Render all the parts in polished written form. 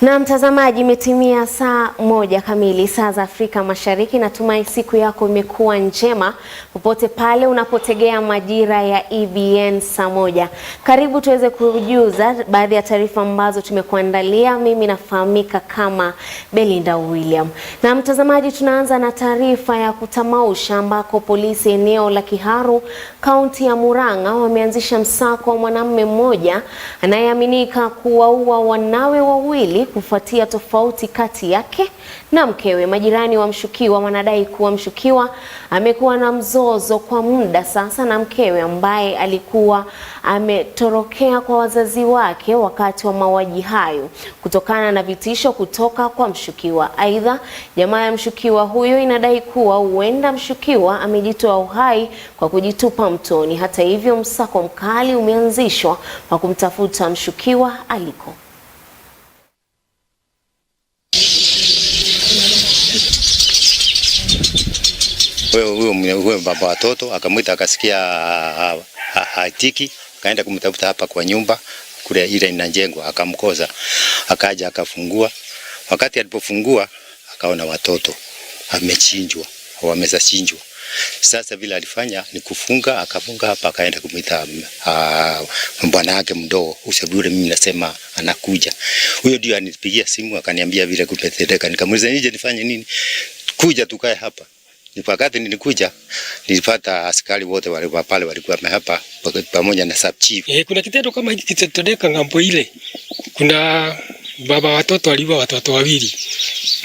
Na mtazamaji, imetimia saa 1 kamili saa za Afrika Mashariki. Natumai siku yako imekuwa njema popote pale unapotegea Majira ya EBN Saamoja. Karibu tuweze kujuza baadhi ya taarifa ambazo tumekuandalia. Mimi nafahamika kama Belinda William. Na mtazamaji, tunaanza na taarifa ya kutamausha ambako polisi eneo la Kiharu, kaunti ya Murang'a wameanzisha msako wa mwanamume mmoja anayeaminika kuwaua wanawe wawili kufuatia tofauti kati yake na mkewe. Majirani wa mshukiwa wanadai kuwa mshukiwa amekuwa na mzozo kwa muda sasa na mkewe ambaye alikuwa ametorokea kwa wazazi wake wakati wa mauaji hayo kutokana na vitisho kutoka kwa mshukiwa. Aidha, jamaa ya mshukiwa huyo inadai kuwa huenda mshukiwa amejitoa uhai kwa kujitupa mtoni. Hata hivyo, msako mkali umeanzishwa kwa kumtafuta mshukiwa aliko. Huyo baba watoto akamwita, akasikia hatiki, akaenda kumtafuta hapa kwa nyumba kule ile inajengwa, akamkosa, akaja akafungua. Wakati alipofungua akaona watoto amechinjwa, wamesachinjwa. Sasa vile alifanya ni kufunga, akafunga hapa, akaenda kumwita bwana yake mdogo, usabure mimi nasema anakuja. Huyo ndio anipigia simu akaniambia vile kumetendeka. Nikamuuliza nije nifanye nini? Kuja tukae hapa. Wakati nilikuja nilipata askari wote wale pale walikuwa hapa pamoja na sub chief. Kuna kitendo kama hiki kitetodeka ngambo ile. Kuna baba watoto aliwa watoto wawili.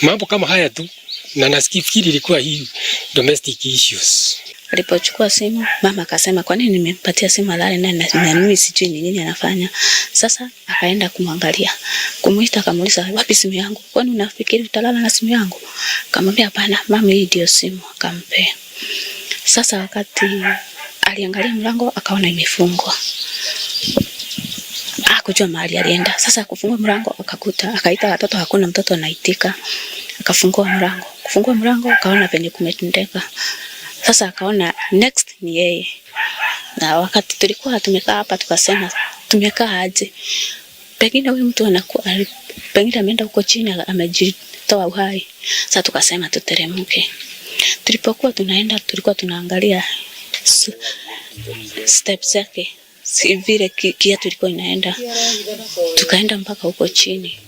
Mambo kama haya tu, na nasifikiri ilikuwa hii domestic issues. Alipochukua simu, mama akasema kwa nini nimempatia simu alale na mimi sijui ni nini anafanya. Sasa akaenda kumwangalia. Kumuita akamuuliza, wapi simu yangu? Kwani unafikiri utalala na simu yangu? Akamwambia hapana, mama hii ndio simu, akampea. Sasa wakati aliangalia mlango akaona imefungwa. Hakujua mahali alienda. Sasa kufungua mlango akakuta, akaita watoto, hakuna mtoto anaitika. Akafungua mlango. Kufungua mlango akaona penye kumetendeka. Sasa akaona next ni yeye. Na wakati tulikuwa tumekaa hapa tukasema tumekaa aje? Pengine huyu mtu anakuwa pengine ameenda huko chini amejitoa uhai. Sasa tukasema tuteremke. Tulipokuwa tunaenda tulikuwa tunaangalia steps yake. Si vile kiatu ilikuwa inaenda. Tukaenda mpaka huko chini.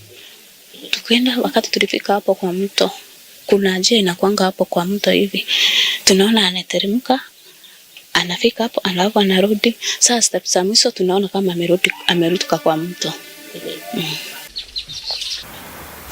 Tukaenda, wakati tulifika hapo kwa mto, kuna njia inakuanga hapo kwa mto hivi. Tunaona anateremka, anafika hapo, alafu anarudi. Sasa steps za mwisho tunaona kama amerudi kwa mto.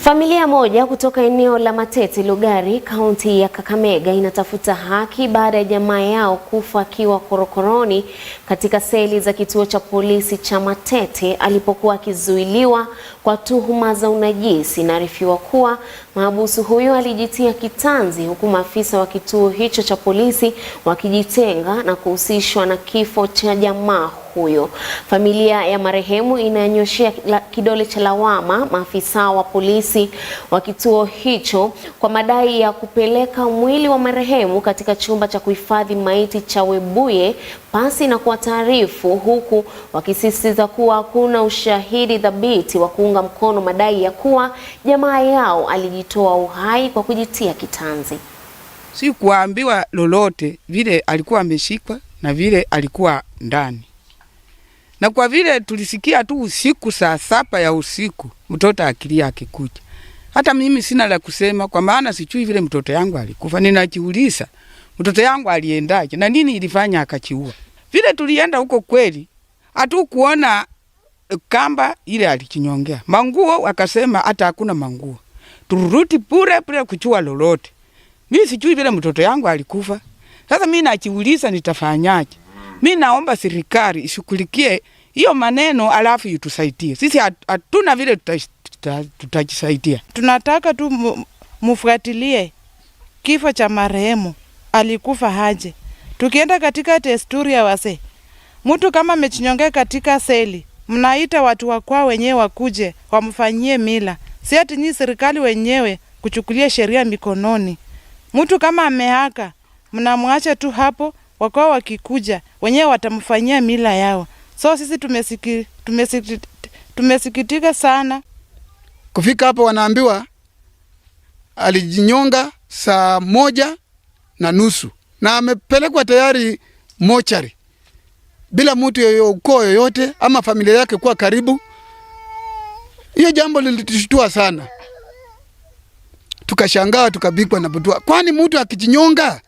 Familia moja kutoka eneo la Matete, Lugari, kaunti ya Kakamega inatafuta haki baada ya jamaa yao kufa akiwa korokoroni katika seli za kituo cha polisi cha Matete alipokuwa akizuiliwa kwa tuhuma za unajisi. Inaarifiwa kuwa mahabusu huyo alijitia kitanzi huku maafisa wa kituo hicho cha polisi wakijitenga na kuhusishwa na kifo cha jamaa huyo. Familia ya marehemu inanyoshea kidole cha lawama maafisa wa polisi wa kituo hicho kwa madai ya kupeleka mwili wa marehemu katika chumba cha kuhifadhi maiti cha Webuye pasi na kuwataarifu, huku wakisisitiza kuwa hakuna ushahidi thabiti wa kuunga mkono madai ya kuwa jamaa yao alijitoa uhai kwa kujitia kitanzi. Si kuambiwa lolote vile alikuwa ameshikwa na vile alikuwa ndani. Na kwa vile tulisikia tu usiku saa 7 ya usiku mtoto akilia akikuja. Hata mimi sina la kusema kwa maana sijui vile mtoto yangu alikufa. Ninajiuliza mtoto yangu aliendaje na nini ilifanya akachiua. Vile tulienda huko kweli hatukuona kamba ile alikinyongea. Manguo akasema hata hakuna manguo. Turudi bure kuchua lolote. Mimi sijui vile mtoto yangu alikufa. Sasa mimi najiuliza nitafanyaje? Mimi naomba serikali ishughulikie hiyo maneno alafu itusaidie. Sisi hatuna vile tutajisaidia. Tunataka tu mufuatilie kifo cha marehemu, alikufa haje. Tukienda katika desturi ya wazee, mtu kama amechinyongea katika seli, mnaita watu wa kwao wenyewe wakuje wamfanyie mila. Si ati ni serikali wenyewe kuchukulia sheria mikononi. Mtu kama amehaka, mnamwacha tu hapo, wakao wakikuja wenyewe watamfanyia mila yao. So sisi tumesikitika sana Kufika hapa wanaambiwa alijinyonga 1:30 na amepelekwa tayari mochari bila mtu ukoo yoyote ama familia yake kuwa karibu. Hiyo jambo lilitushtua sana. Tukashangaa, tukabikwa na butwa. Kwani mtu akijinyonga,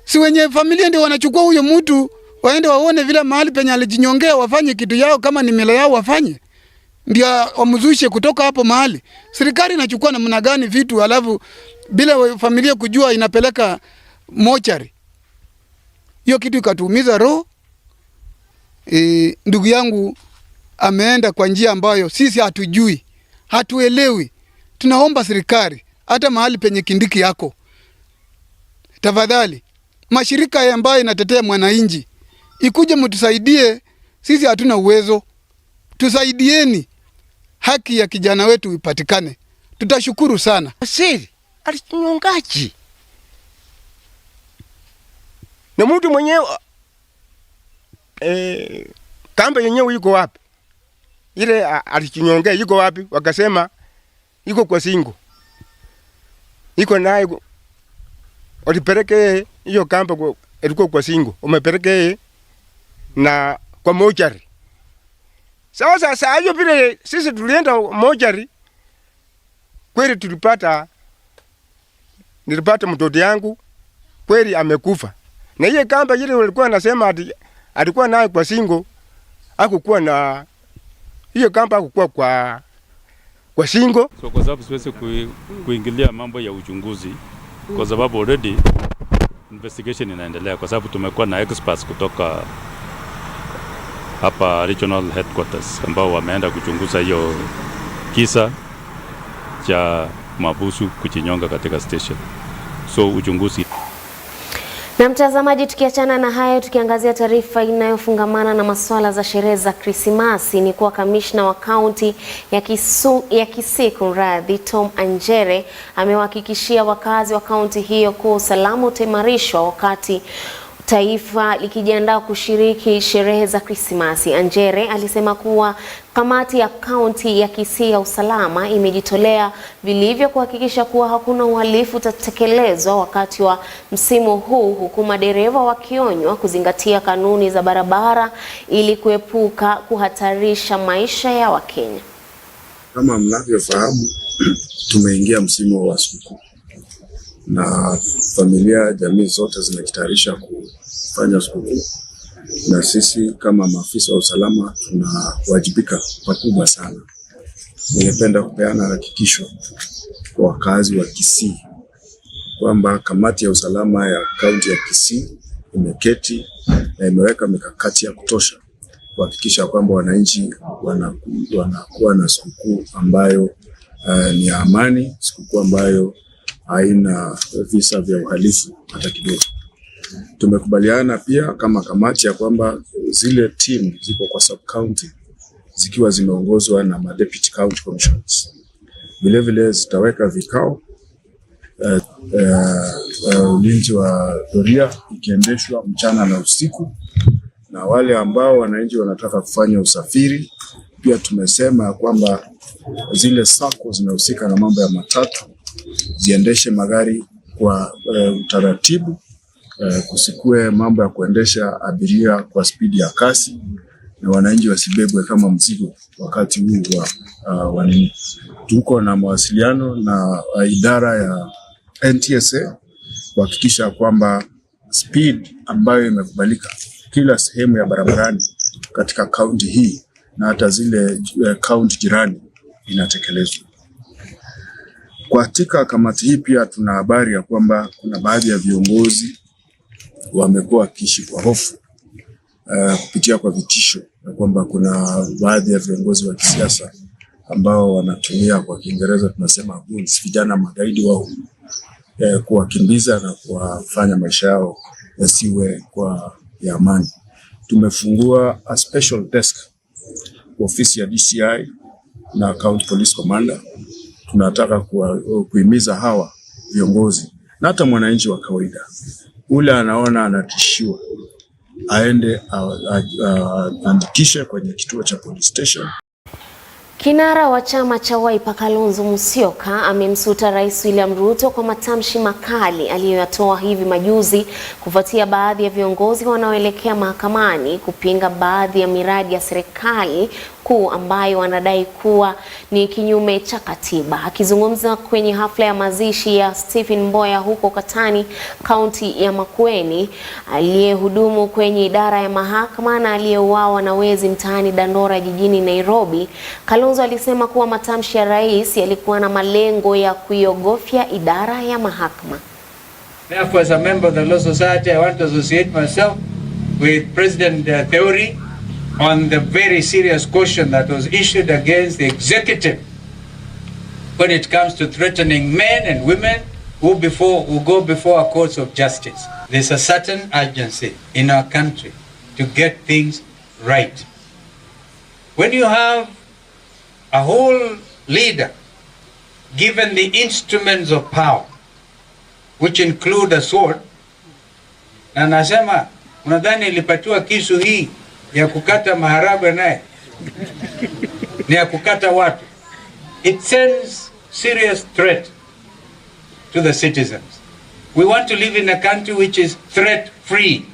si wenye familia ndio wanachukua huyo mtu waende waone vile mahali penye alijinyongea, wafanye kitu yao, kama ni mila yao wafanye, ndio wamzushe kutoka hapo mahali. Serikali inachukua namna gani vitu alafu bila familia kujua inapeleka mochari? Hiyo kitu ikatuumiza roho. Ndugu yangu ameenda kwa njia ambayo sisi hatujui, hatuelewi. Tunaomba serikali, hata mahali penye Kindiki yako, tafadhali, mashirika ambayo inatetea mwananchi, ikuje mtusaidie. Sisi hatuna uwezo, tusaidieni haki ya kijana wetu ipatikane. Tutashukuru sana. Siri alinyongaji na mtu mwenyewe kamba yenyewe yuko wapi? Ile alichinyongea yuko wapi? Wakasema yuko kwa singo. Yuko naye walipeleke hiyo kamba ilikuwa kwa singo. Umepeleke na kwa mochari. Sasa hiyo vile sisi tulienda mochari, kweli nilipata mtoto yangu kweli amekufa. Na hiyo kamba ile walikuwa nasema alikuwa naye kwa singo, hakukuwa na hiyo kamba, hakukuwa kwa singo. So kwa sababu siwezi kuingilia mambo ya uchunguzi, kwa sababu already investigation inaendelea, kwa sababu tumekuwa na experts kutoka hapa regional headquarters ambao wameenda kuchunguza hiyo kisa cha mabusu kujinyonga katika station. So uchunguzi. Na mtazamaji, tukiachana na hayo, tukiangazia taarifa inayofungamana na masuala za sherehe za Krismasi, ni kuwa kamishna wa kaunti ya Kisii Kunradhi, Tom Anjere amewahakikishia wakazi wa kaunti hiyo kuwa usalama utaimarishwa wakati taifa likijiandaa kushiriki sherehe za Krismasi. Anjere alisema kuwa kamati ya kaunti ya Kisii ya usalama imejitolea vilivyo kuhakikisha kuwa hakuna uhalifu utatekelezwa wakati wa msimu huu, huku madereva wakionywa kuzingatia kanuni za barabara ili kuepuka kuhatarisha maisha ya Wakenya. Kama mnavyofahamu, tumeingia msimu wa sikukuu na familia, jamii zote zinajitayarisha kufanya sikukuu, na sisi kama maafisa wa usalama tunawajibika pakubwa sana. Ningependa kupeana hakikisho kwa wakazi wa Kisii kwamba kamati ya usalama ya kaunti ya Kisii imeketi na imeweka mikakati ya kutosha kuhakikisha kwamba wananchi wanakuwa na sikukuu ambayo ni ya amani, sikukuu ambayo haina visa vya uhalifu hata kidogo. Tumekubaliana pia kama kamati ya kwamba zile timu ziko kwa sub county zikiwa zimeongozwa na deputy county commissioners, vile vile zitaweka vikao, ulinzi wa doria ikiendeshwa mchana na usiku, na wale ambao wananchi wanataka kufanya usafiri pia tumesema kwamba zile sako zinahusika na mambo ya matatu ziendeshe magari kwa utaratibu, kusikue mambo ya kuendesha abiria kwa spidi ya kasi, na wananchi wasibebwe kama mzigo wakati huu wa nini. Tuko na mawasiliano na idara ya NTSA kuhakikisha kwamba speed ambayo imekubalika kila sehemu ya barabarani katika kaunti hii na hata zile kaunti jirani inatekelezwa. Katika kamati hii pia tuna habari ya kwamba kuna baadhi ya viongozi wamekuwa wakiishi kwa hofu kupitia kwa vitisho, na kwamba kuna baadhi ya viongozi wa kisiasa ambao wanatumia, kwa Kiingereza tunasema goons, vijana magaidi wao, kuwakimbiza na kuwafanya maisha yao yasiwe kwa ya amani. Tumefungua a special desk ofisi ya DCI na County Police Commander. Tunataka kuhimiza hawa viongozi na hata mwananchi wa kawaida ule anaona anatishiwa aende andikishe kwenye kituo cha police station. Kinara wa chama cha Wiper Kalonzo Musyoka amemsuta Rais William Ruto kwa matamshi makali aliyoyatoa hivi majuzi kufuatia baadhi ya viongozi wanaoelekea mahakamani kupinga baadhi ya miradi ya serikali kuu ambayo wanadai kuwa ni kinyume cha katiba. Akizungumza kwenye hafla ya mazishi ya Stephen Mboya huko Katani, kaunti ya Makueni, aliyehudumu kwenye idara ya mahakama na aliyeuawa na wezi mtaani Dandora jijini Nairobi, Kalonzo alisema kuwa matamshi ya rais yalikuwa na malengo ya kuiogofya idara ya mahakama. Therefore, as a member of the Law Society, I want to associate myself with President Theory on the very serious caution that was issued against the executive when it comes to threatening men and women who go before our courts of justice. There's a certain urgency in our country to get things right. When you have a whole leader given the instruments of power, which include a sword, na nasema unadhani ilipatiwa kisu hii ya kukata maharagwe naye ni ya kukata watu. It sends serious threat to the citizens. We want to live in a country which is threat free,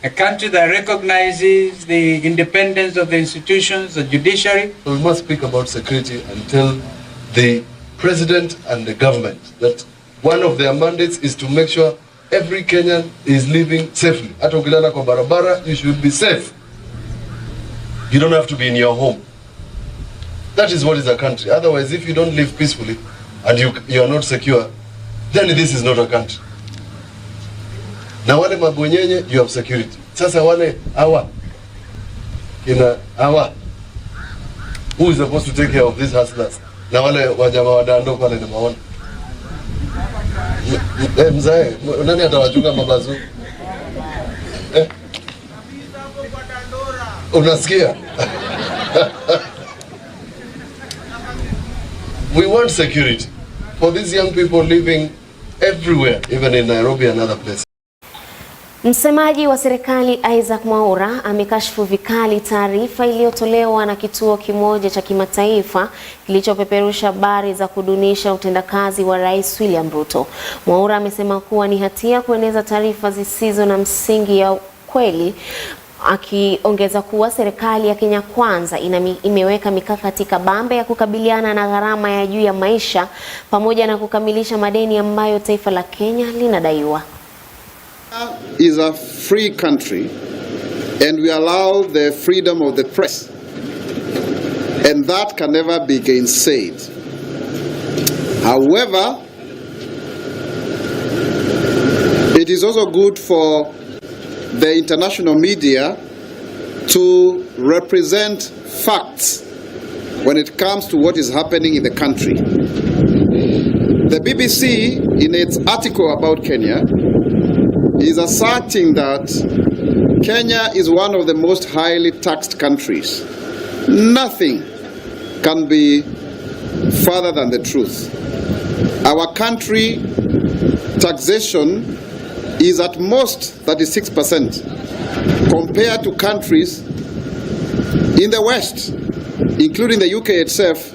a country that recognizes the independence of the institutions, the judiciary. We must speak about security and tell the president and the government that one of their mandates is to make sure every Kenyan is living safely. Hata ukilala kwa barabara, you should be safe. You don't have to be in your home. That is what is a country. Otherwise, if you don't live peacefully and you are not secure, then this is not a country. Na wale mabonyenye, you have security. Sasa wale hawa who is supposed to take care of these hustlers? Na wale wajama wadando wale ni maona. Mzae, nani atawachunga mabazu? Unasikia? We want security for these young people living everywhere, even in Nairobi and other places. Msemaji wa serikali Isaac Mwaura amekashifu vikali taarifa iliyotolewa na kituo kimoja cha kimataifa kilichopeperusha habari za kudunisha utendakazi wa Rais William Ruto. Mwaura amesema kuwa ni hatia kueneza taarifa zisizo na msingi ya kweli, akiongeza kuwa serikali ya Kenya Kwanza imeweka mikakati kabambe ya kukabiliana na gharama ya juu ya maisha pamoja na kukamilisha madeni ambayo taifa la Kenya linadaiwa. Is a free country and we allow the freedom of the press, and that can never be gainsaid. However, it is also good for the international media to represent facts when it comes to what is happening in the country. The BBC, in its article about Kenya, is asserting that Kenya is one of the most highly taxed countries. Nothing can be further than the truth. Our country taxation is at most 36% compared to countries in the West, including the UK itself,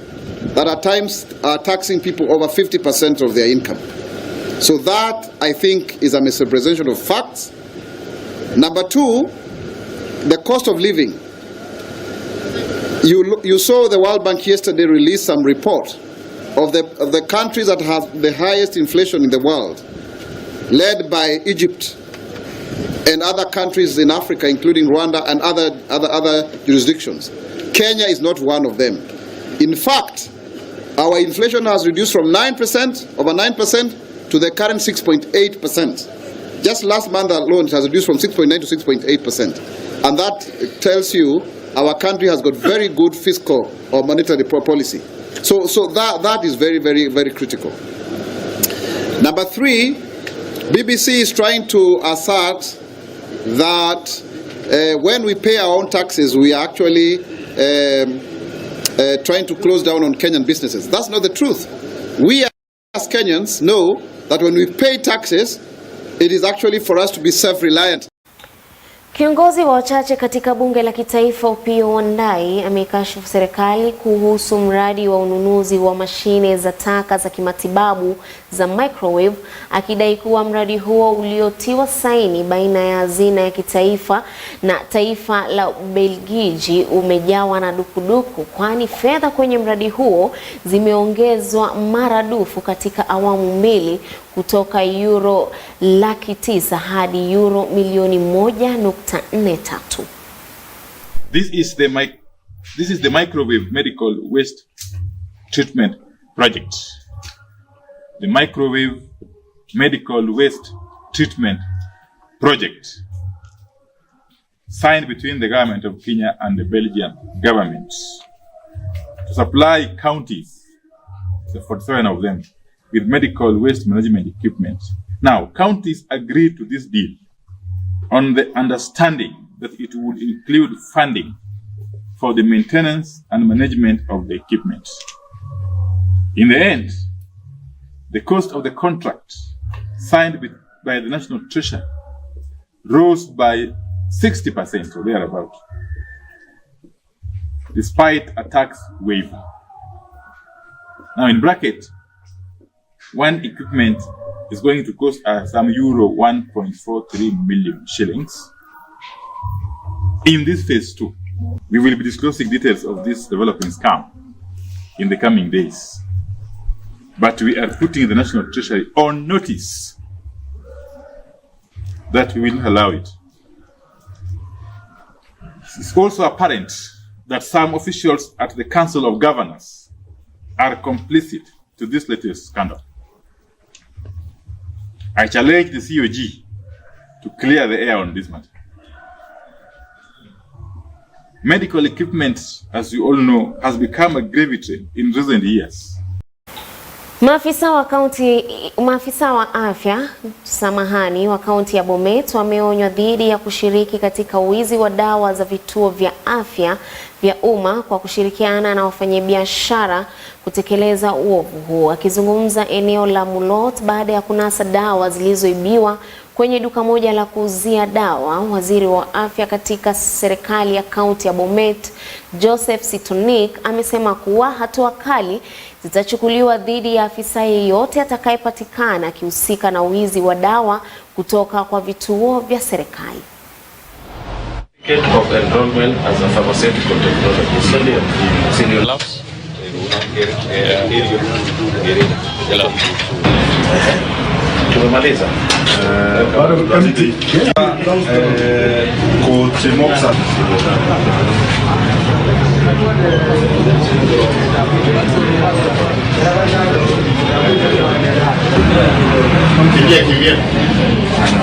that at times are taxing people over 50% of their income. So that, I think, is a misrepresentation of facts. Number two, the cost of living. You saw the World Bank yesterday release some report of the countries that have the highest inflation in the world, led by Egypt and other countries in Africa, including Rwanda and other jurisdictions. Kenya is not one of them. In fact, our inflation has reduced from 9%, over 9%, to the current 6.8%. Just last month alone, it has reduced from 6.9 to 6.8%. And that tells you our country has got very good fiscal or monetary policy. So that is very, very, very critical. Number three, BBC is trying to assert that when we pay our own taxes, we are actually trying to close down on Kenyan businesses. That's not the truth. We as Kenyans know that when we pay taxes, it is actually for us to be self-reliant. Kiongozi wa wachache katika bunge la kitaifa Opiyo Wandayi ameikashifu serikali kuhusu mradi wa ununuzi wa mashine za taka za kimatibabu za microwave, akidai kuwa mradi huo uliotiwa saini baina ya hazina ya kitaifa na taifa la Ubelgiji umejawa na dukuduku, kwani fedha kwenye mradi huo zimeongezwa maradufu katika awamu mbili kutoka euro 900,000 hadi euro milioni 1.43. This is the microwave medical waste treatment project. The microwave medical waste treatment project signed between the government of Kenya and the Belgian government to supply counties, the 47 of them, with medical waste management equipment. Now, counties agreed to this deal on the understanding that it would include funding for the maintenance and management of the equipment. In the end, the cost of the contract signed by the National Treasury rose by 60% or thereabout, despite a tax waiver. Now, in bracket, one equipment is going to cost some euro 1.43 million shillings. In this phase 2, we will be disclosing details of this developing scam in the coming days. But we are putting the National Treasury on notice that we will not allow it. It's also apparent that some officials at the Council of Governors are complicit to this latest scandal. I challenge the COG to clear the air on this matter. Medical equipment, as you all know, has become a gravity in recent years. Maafisa wa afya wa kaunti ya Bomet wameonywa dhidi ya kushiriki katika wizi wa dawa za vituo vya afya vya umma kwa kushirikiana na wafanyabiashara kutekeleza uovu huo. Akizungumza eneo la Mulot baada ya kunasa dawa zilizoibiwa kwenye duka moja la kuuzia dawa, waziri wa afya katika serikali ya kaunti ya Bomet, Joseph Sitonik, amesema kuwa hatua kali zitachukuliwa dhidi ya afisa yeyote atakayepatikana akihusika na wizi wa dawa kutoka kwa vituo vya serikali. Of enrollment as a pharmaceutical technology senior labs tumemaliza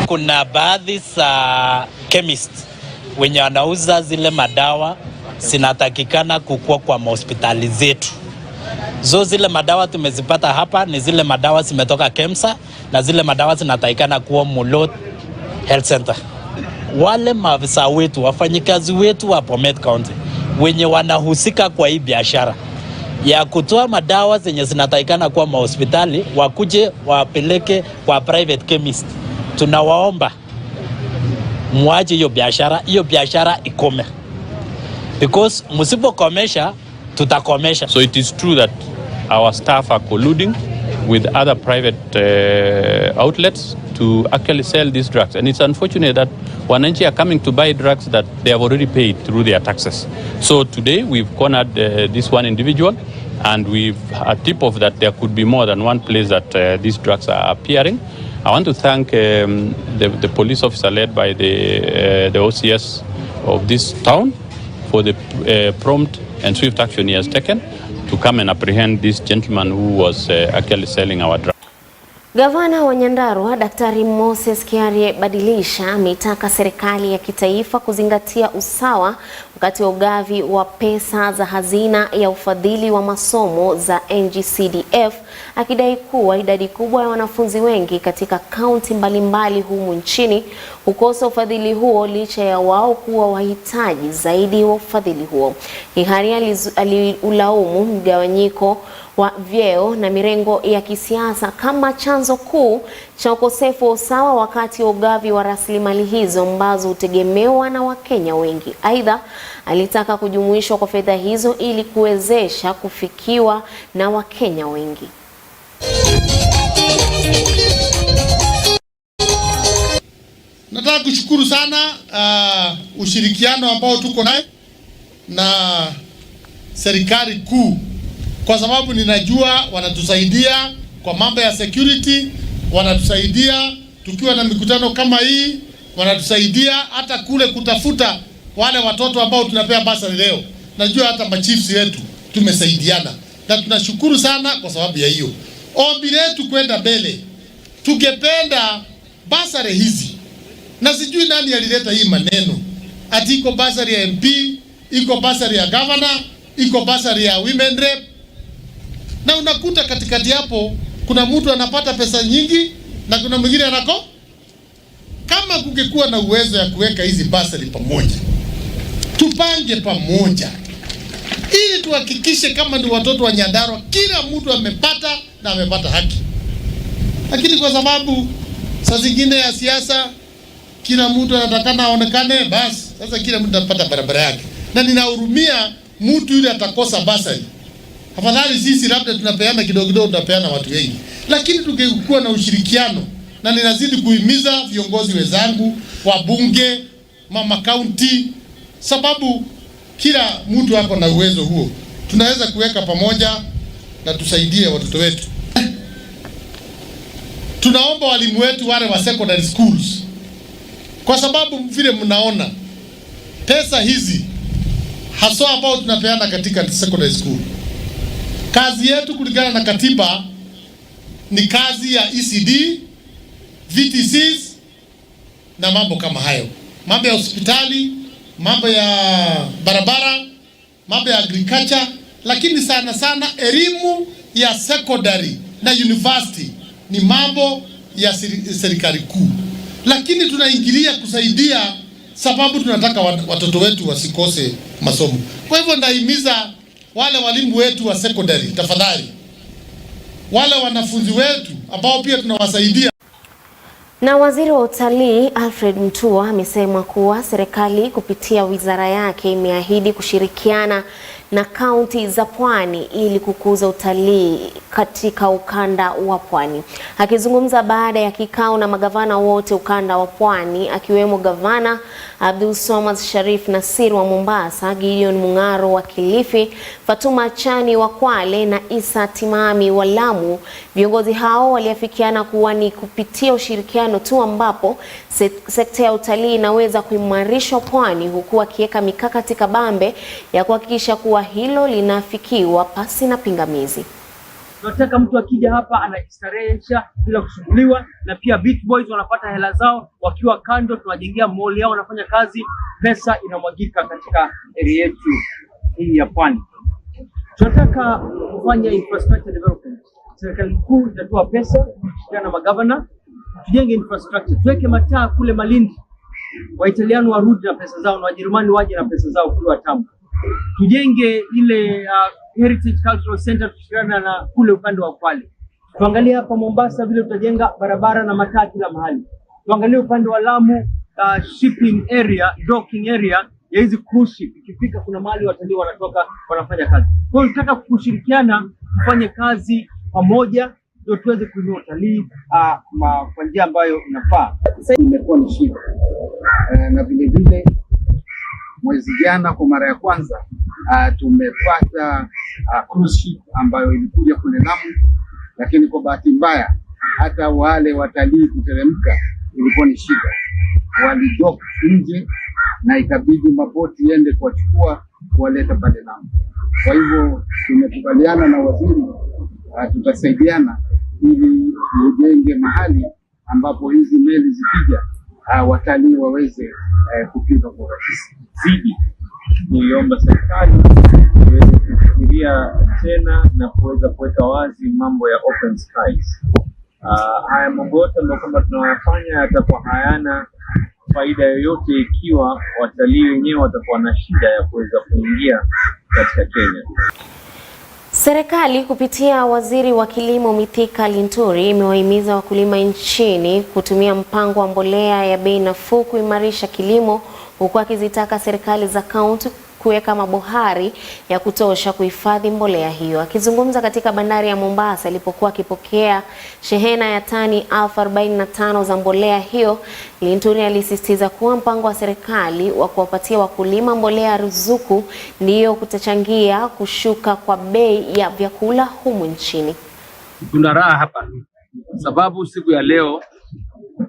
kuna baadhi za chemist wenye wanauza zile madawa zinatakikana kukua kwa hospitali zetu. Zile madawa tumezipata hapa ni zile madawa zimetoka KEMSA na zile madawa zinatakikana kuwa Mulot Health Center. Wale maafisa wetu, wafanyikazi wetu wa Bomet County wenye wanahusika kwa hii biashara ya kutoa madawa zenye zinatakikana kuwa hospitali, wakuje wapeleke kwa private chemist. Tunawaomba muache hiyo biashara ikome, because msipokomesha tutakomesha. So it is true that our staff are colluding with other private outlets to actually sell these drugs, and it's unfortunate that wananchi are coming to buy drugs that they have already paid through their taxes. So today we've cornered this one individual, and we've a tip of that there could be more than one place that these drugs are appearing. I want to thank the police officer led by the OCS of this town for the prompt and swift action he has taken to come and apprehend this gentleman who was actually selling our drugs. Gavana wa Nyandarua Daktari Moses Kiarie Badilisha ameitaka serikali ya kitaifa kuzingatia usawa wakati wa ugavi wa pesa za hazina ya ufadhili wa masomo za NGCDF, akidai kuwa idadi kubwa ya wanafunzi wengi katika kaunti mbalimbali humu nchini hukosa ufadhili huo licha ya wao kuwa wahitaji zaidi wa ufadhili huo. Kiarie aliulaumu mgawanyiko kwa vyeo na mirengo ya kisiasa kama chanzo kuu cha ukosefu wa usawa wakati wa ugavi wa rasilimali hizo ambazo hutegemewa na Wakenya wengi. Aidha, alitaka kujumuishwa kwa fedha hizo ili kuwezesha kufikiwa na Wakenya wengi. Nataka kushukuru sana ushirikiano ambao tuko naye na serikali kuu, kwa sababu ninajua wanatusaidia kwa mambo ya security, wanatusaidia tukiwa na mikutano kama hii, wanatusaidia hata kule kutafuta wale watoto ambao tunapea basari leo. Najua hata machiefs wetu tumesaidiana na tunashukuru sana kwa sababu ya hiyo. Ombi letu kwenda mbele, tungependa basari hizi, na sijui nani alileta hii maneno ati iko basari ya MP, iko basari ya governor, iko basari ya women rep, na unakuta katikati hapo kuna mtu anapata pesa nyingi na kuna mwingine anako. Kama kungekuwa na uwezo ya kuweka hizi basari pamoja, tupange pamoja ili tuhakikishe kama ni watoto wa Nyandarua kila mtu amepata na amepata haki. Lakini kwa sababu saa zingine ya siasa kila mtu anatakana aonekane, basi sasa kila mtu anapata barabara yake, na ninahurumia mtu yule atakosa basari. Afadhali sisi labda tunapeana kidogo kidogo, tunapeana watu wengi, lakini tungekuwa na ushirikiano. Na ninazidi kuhimiza viongozi wenzangu, wabunge, mama county, sababu kila mtu ako na uwezo huo, tunaweza kuweka pamoja na tusaidie watoto wetu. Tunaomba walimu wetu wale wa secondary schools, kwa sababu vile mnaona pesa hizi haswa ambao tunapeana katika secondary school, kazi yetu kulingana na katiba ni kazi ya ECD, VTCs na mambo kama hayo, mambo ya hospitali, mambo ya barabara, mambo ya agriculture, lakini sana sana elimu ya secondary na university ni mambo ya serikali kuu. Lakini tunaingilia kusaidia sababu tunataka watoto wetu wasikose masomo. Kwa hivyo ndahimiza wale walimu wetu wa secondary, tafadhali, wale wanafunzi wetu ambao pia tunawasaidia. Na waziri wa utalii Alfred Mutua amesema kuwa serikali kupitia wizara yake imeahidi kushirikiana na kaunti za pwani ili kukuza utalii katika ukanda wa pwani. Akizungumza baada ya kikao na magavana wote ukanda wa pwani, akiwemo gavana Abdul Swamad Sharif Nasir wa Mombasa, Gideon Mung'aro wa Kilifi, Fatuma Chani wa Kwale na Isa Timami wa Lamu, viongozi hao waliafikiana kuwa ni kupitia ushirikiano tu ambapo sekta ya utalii inaweza kuimarishwa pwani, huku akiweka mikakati kabambe ya kuhakikisha kuwa hilo linafikiwa pasi na pingamizi. Tunataka mtu akija hapa anajistarehesha bila kusumbuliwa, na pia beat boys wanapata hela zao wakiwa kando, tunajengea mall yao, wanafanya kazi, pesa inamwagika katika area yetu hii ya pwani. Tunataka kufanya infrastructure development. Serikali kuu itatoa pesa kushirikiana na magavana, tujenge infrastructure, tuweke mataa kule Malindi, Waitaliano warudi na pesa zao na Wajerumani waje na pesa zao kule Watamu. Tujenge ile Heritage Cultural Center tushirikiana na kule upande wa Kwale. Tuangalie hapa Mombasa vile tutajenga barabara na mataa kila mahali. Tuangalie upande wa Lamu shipping area, docking area ya hizi cruise ship. Ikifika kuna mahali watalii wanatoka wanafanya kazi. Kwa hiyo tunataka kushirikiana kufanye kazi pamoja ndio tuweze kuinua utalii kwa njia ambayo inafaa. Sasa imekuwa ni shida. Na vile vile mwezi jana kwa mara ya kwanza tumepata cruise ship ambayo ilikuja kule Lamu, lakini kwa bahati mbaya hata wale watalii kuteremka ilikuwa ni shida, walidock nje na ikabidi maboti iende kuwachukua kuwaleta pale Lamu. Kwa hivyo tumekubaliana na waziri tutasaidiana ili tujenge mahali ambapo hizi meli zikija watalii waweze kufika kwa urahisi. Zidi niomba serikali iweze kufikiria tena na kuweza kuweka wazi mambo ya open skies. Haya mambo yote ambayo kwamba tunayafanya yatakuwa hayana faida yoyote ikiwa watalii wenyewe watakuwa na shida ya kuweza kuingia katika Kenya. Serikali kupitia waziri wa kilimo Mithika Linturi imewahimiza wakulima nchini kutumia mpango wa mbolea ya bei nafuu kuimarisha kilimo, huku akizitaka serikali za kaunti kuweka mabohari ya kutosha kuhifadhi mbolea hiyo. Akizungumza katika bandari ya Mombasa alipokuwa akipokea shehena ya tani 45,000 za mbolea hiyo, Linturi alisisitiza kuwa mpango wa serikali wa kuwapatia wakulima mbolea ruzuku ndiyo kutachangia kushuka kwa bei ya vyakula humu nchini. Tuna raha hapa sababu siku ya leo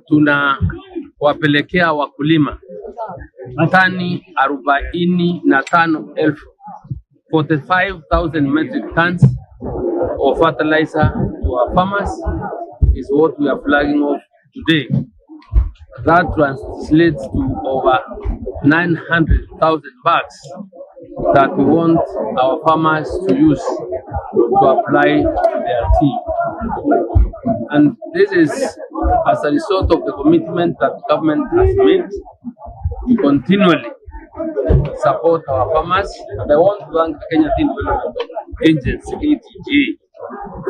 tunawapelekea wakulima tani 45,000, 45,000 metric tons of fertilizer to our farmers is what we are flagging off today. That translates to over 900,000 bags that we want our farmers to use to apply their tea. And this is as a result of the commitment that the government has made to continually support our farmers. And I want to thank the Kenya Tea Development Agency, KTDA,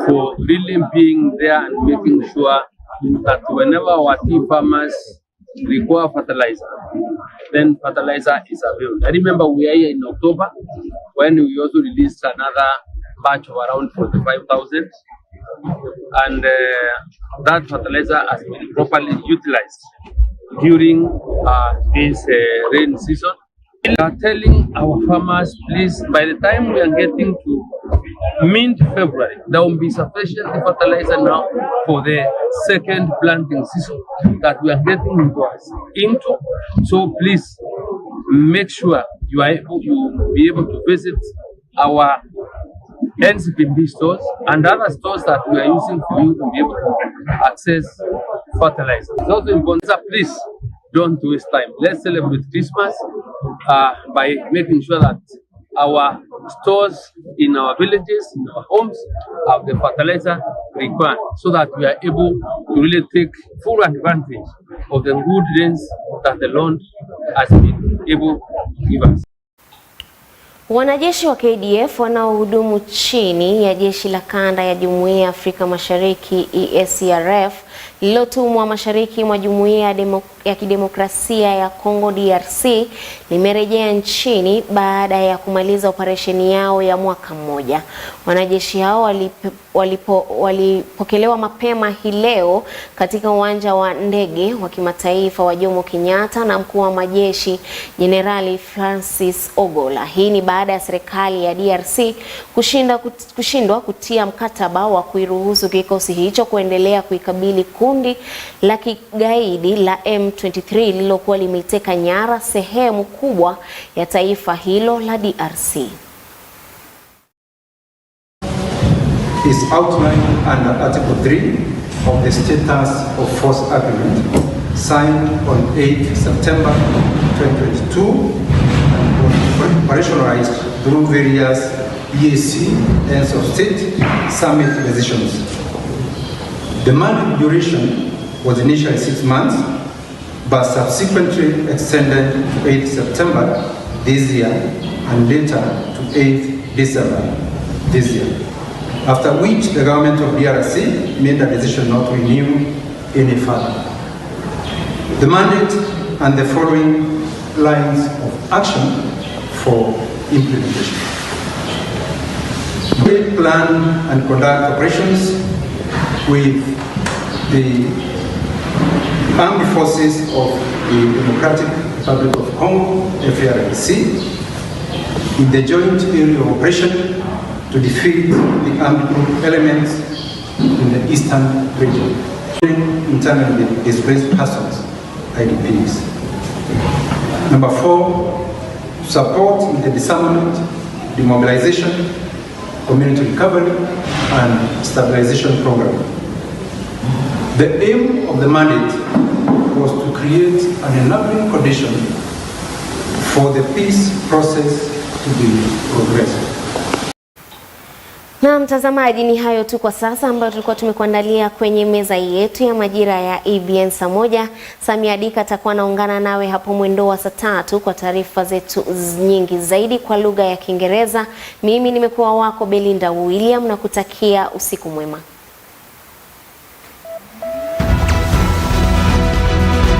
for really being there and making sure that whenever our tea farmers require fertilizer, then fertilizer is available. I remember we are here in October when we also released another batch of around 45,000, and that fertilizer has been properly utilized during this rain season. We are telling our farmers, please, by the time we are getting to mid-February, there will be sufficient fertilizer now for the second planting season that we are getting into. So please make sure you will be able to visit our NCPB stores and other stores that we are using for you to be able to access fertilizer. It's also important, please don't waste time. Let's celebrate Christmas by making sure that our stores in our villages, in our homes, have the fertilizer required so that we are able to really take full advantage of the good rains that the Lord has been able to give us. Wanajeshi wa KDF wanaohudumu chini ya jeshi la kanda ya Jumuiya ya Afrika Mashariki EACRF lililotumwa mashariki mwa Jumuiya ya Kidemokrasia ya Kongo DRC limerejea nchini baada ya kumaliza operesheni yao ya mwaka mmoja. Wanajeshi hao walipokelewa mapema hii leo katika uwanja wa ndege wa kimataifa wa Jomo Kenyatta na mkuu wa majeshi Jenerali Francis Ogola. Hii ni baada ya serikali ya DRC kushindwa kutia mkataba wa kuiruhusu kikosi hicho kuendelea kuikabili kundi la kigaidi la M23 lililokuwa limeteka nyara sehemu kubwa ya taifa hilo la DRC. Is outlined under Article 3 of the Status of Force Agreement signed on 8 September 2022 and operationalized through various EAC ends of state summit decisions. The mandate duration was initially 6 months, but subsequently extended to 8 September this year and later to 8 December this year. After which the government of DRC made a decision not to renew any further. The mandate and the following lines of action for implementation. We plan and conduct operations with the armed forces of the Democratic Republic of Congo, FARDC, in the joint area of operation to defeat the armed group elements in the eastern region, internally displaced persons, IDPs. Number 4, support in the disarmament, demobilization, community recovery, and stabilization program. The aim of the mandate was to create an enabling condition for the peace process to be progressed. Na mtazamaji, ni hayo tu kwa sasa ambayo tulikuwa tumekuandalia kwenye meza yetu ya Majira ya EBN Saamoja. Samia Dika atakuwa anaungana nawe hapo mwendo wa saa 3 kwa taarifa zetu nyingi zaidi kwa lugha ya Kiingereza. Mimi nimekuwa wako Belinda William na kutakia usiku mwema.